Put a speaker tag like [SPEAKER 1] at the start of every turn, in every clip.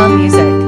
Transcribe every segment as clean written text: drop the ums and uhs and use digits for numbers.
[SPEAKER 1] Music.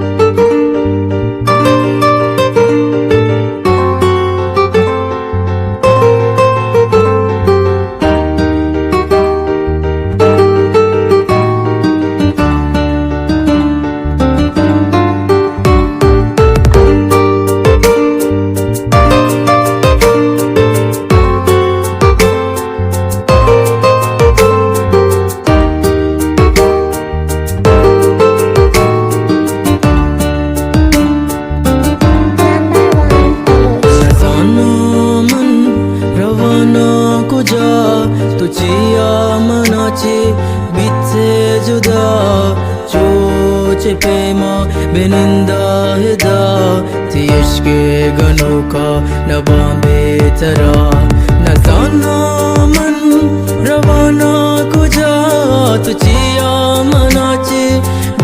[SPEAKER 2] तुझिया मनाचे बीतसे जुदा चोचे प्रेमा बिनिंदा हिदा थी इश्क़े गनों का नबा बेतरा न जाना मन रवाना कुजा तुझिया मनाचे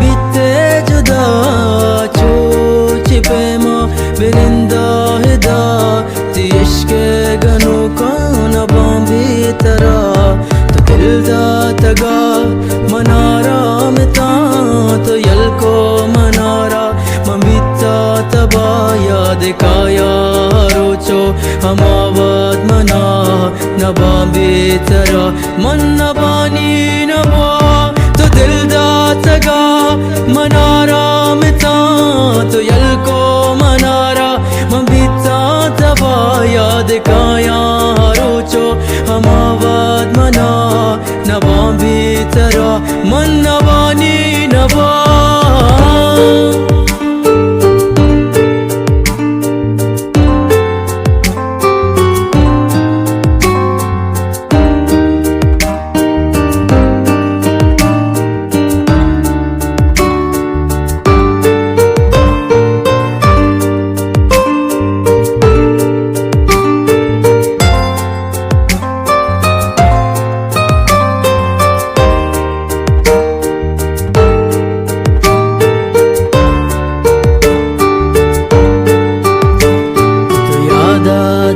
[SPEAKER 2] बीतसे जुदा चोचे प्रेमा बिनिंदा हिदा थी इश्क़े गनों का नबा बेतरा तगा मनारा मिता तो यलको मनारा ममिता तबा याद काया रोचो हमावत मना नबा बेतरा मन नबानी नबा तो दिलदा तगा मनारा मिता तो यलको मनारा ममिता तबा याद काया रोचो हमावत मना नबा बेतरा मन नबानी नबा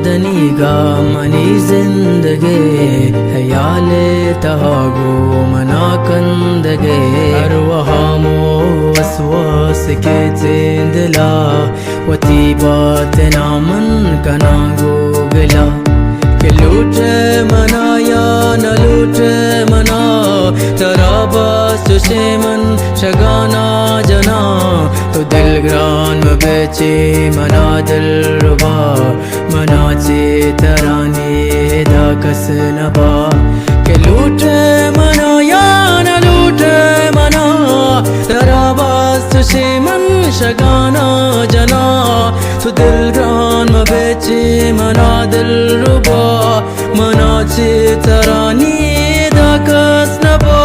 [SPEAKER 2] दनीगा मनी जिंदगे हयाले तहागो मना कंदगे अरवहामो वसवास के जिंदला वती बात नामन कनागो गला के लूटे मना या न लूटे मना तराबास से मन शगाना जना तो दिल ग्रान में बेचे मना दिल रुबा मना चे तरानी दाकस नबा के लूटे मना या न लूटे मना तराबास से मन शगाना जना तो दिल ग्रान में बेचे मना दिल रुबा मना चे तरानी दाकस नबा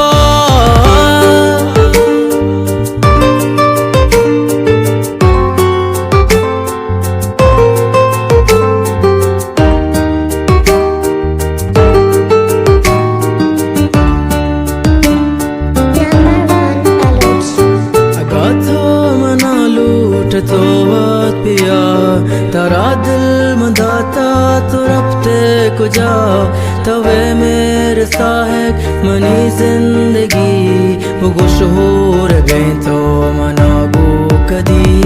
[SPEAKER 2] तो बात पिया तारा दिल मंदाता तो रफ्ते कुजा तवे मेरे साहब मनी जिंदगी वो गुश हो गए तो मना गो कदी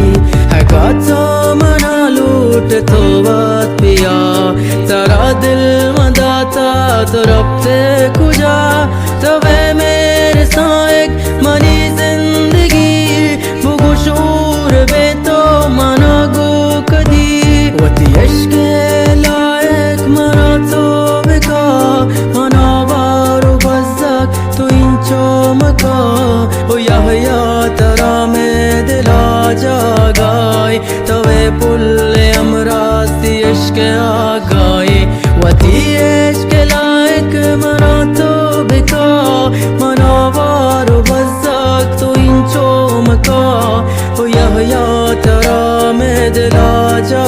[SPEAKER 2] है गाता मना लूट तो बात पिया तारा दिल मंदाता तो रफ्ते कुजा तवे मेरे साहब मनी जिंदगी वो गुश हो बेतो मना गो कदी वती इश्क़े लायक मना तो बिका मना वारो बज़क तो इंचो मका ओ या तरा में दिला जागाई तवे पुल्ले अमरास्ती इश्क़े आगाई वती इश्क़े लायक मना तो बिका मना वारो बज़क तो इंचो मका ओ या तरा में दिला जा